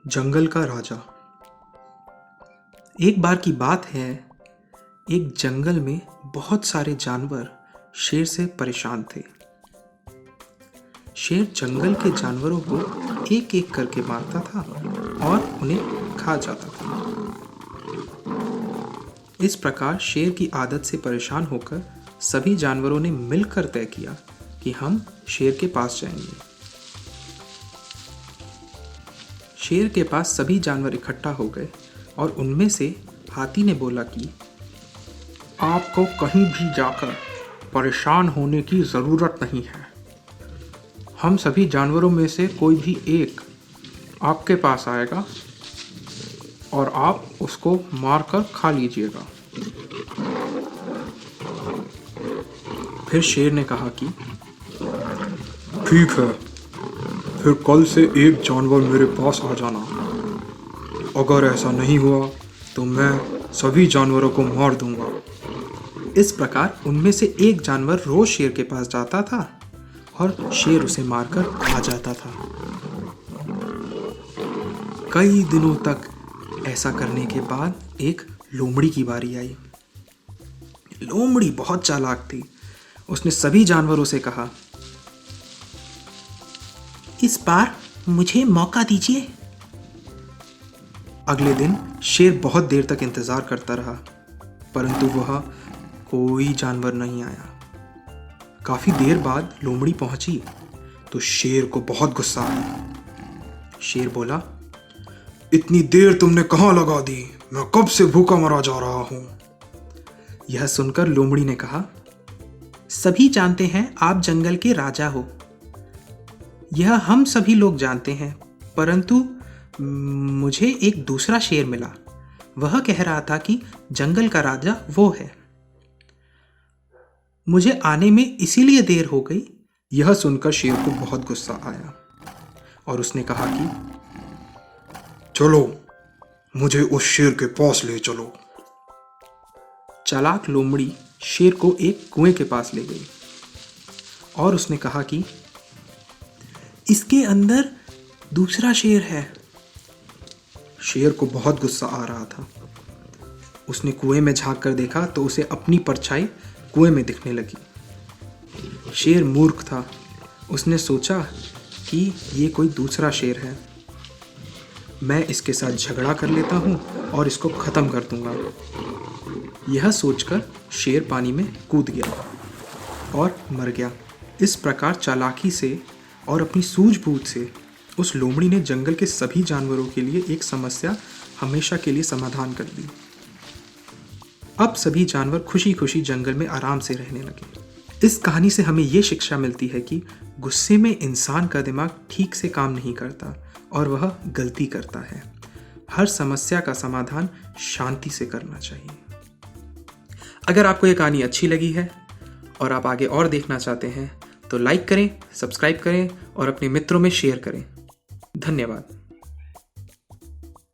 जंगल का राजा। एक बार की बात है, एक जंगल में बहुत सारे जानवर शेर से परेशान थे। शेर जंगल के जानवरों को एक एक करके मारता था और उन्हें खा जाता था। इस प्रकार शेर की आदत से परेशान होकर सभी जानवरों ने मिलकर तय किया कि हम शेर के पास जाएंगे। शेर के पास सभी जानवर इकट्ठा हो गए और उनमें से हाथी ने बोला कि आपको कहीं भी जाकर परेशान होने की ज़रूरत नहीं है। हम सभी जानवरों में से कोई भी एक आपके पास आएगा और आप उसको मारकर खा लीजिएगा। फिर शेर ने कहा कि ठीक है, फिर कल से एक जानवर मेरे पास आ जाना। अगर ऐसा नहीं हुआ तो मैं सभी जानवरों को मार दूंगा। इस प्रकार उनमें से एक जानवर रोज शेर के पास जाता था और शेर उसे मारकर खा जाता था। कई दिनों तक ऐसा करने के बाद एक लोमड़ी की बारी आई। लोमड़ी बहुत चालाक थी। उसने सभी जानवरों से कहा, इस बार मुझे मौका दीजिए। अगले दिन शेर बहुत देर तक इंतजार करता रहा, परंतु वह कोई जानवर नहीं आया। काफी देर बाद लोमड़ी पहुंची तो शेर को बहुत गुस्सा आया। शेर बोला, इतनी देर तुमने कहां लगा दी? मैं कब से भूखा मरा जा रहा हूं। यह सुनकर लोमड़ी ने कहा, सभी जानते हैं आप जंगल के राजा हो। यह हम सभी लोग जानते हैं, परंतु मुझे एक दूसरा शेर मिला। वह कह रहा था कि जंगल का राजा वो है। मुझे आने में इसीलिए देर हो गई। यह सुनकर शेर को बहुत गुस्सा आया और उसने कहा कि चलो, मुझे उस शेर के पास ले चलो। चालाक लोमड़ी शेर को एक कुएं के पास ले गई और उसने कहा कि इसके अंदर दूसरा शेर है। शेर को बहुत गुस्सा आ रहा था। उसने कुएं में झांक कर देखा तो उसे अपनी परछाई कुएं में दिखने लगी। शेर मूर्ख था। उसने सोचा कि ये कोई दूसरा शेर है। मैं इसके साथ झगड़ा कर लेता हूँ और इसको ख़त्म कर दूंगा। यह सोचकर शेर पानी में कूद गया और मर गया। इस प्रकार चालाकी से और अपनी सूझबूझ से उस लोमड़ी ने जंगल के सभी जानवरों के लिए एक समस्या हमेशा के लिए समाधान कर दी। अब सभी जानवर खुशी खुशी जंगल में आराम से रहने लगे। इस कहानी से हमें ये शिक्षा मिलती है कि गुस्से में इंसान का दिमाग ठीक से काम नहीं करता और वह गलती करता है। हर समस्या का समाधान शांति से करना चाहिए। अगर आपको ये कहानी अच्छी लगी है और आप आगे और देखना चाहते हैं तो लाइक करें, सब्सक्राइब करें और अपने मित्रों में शेयर करें। धन्यवाद।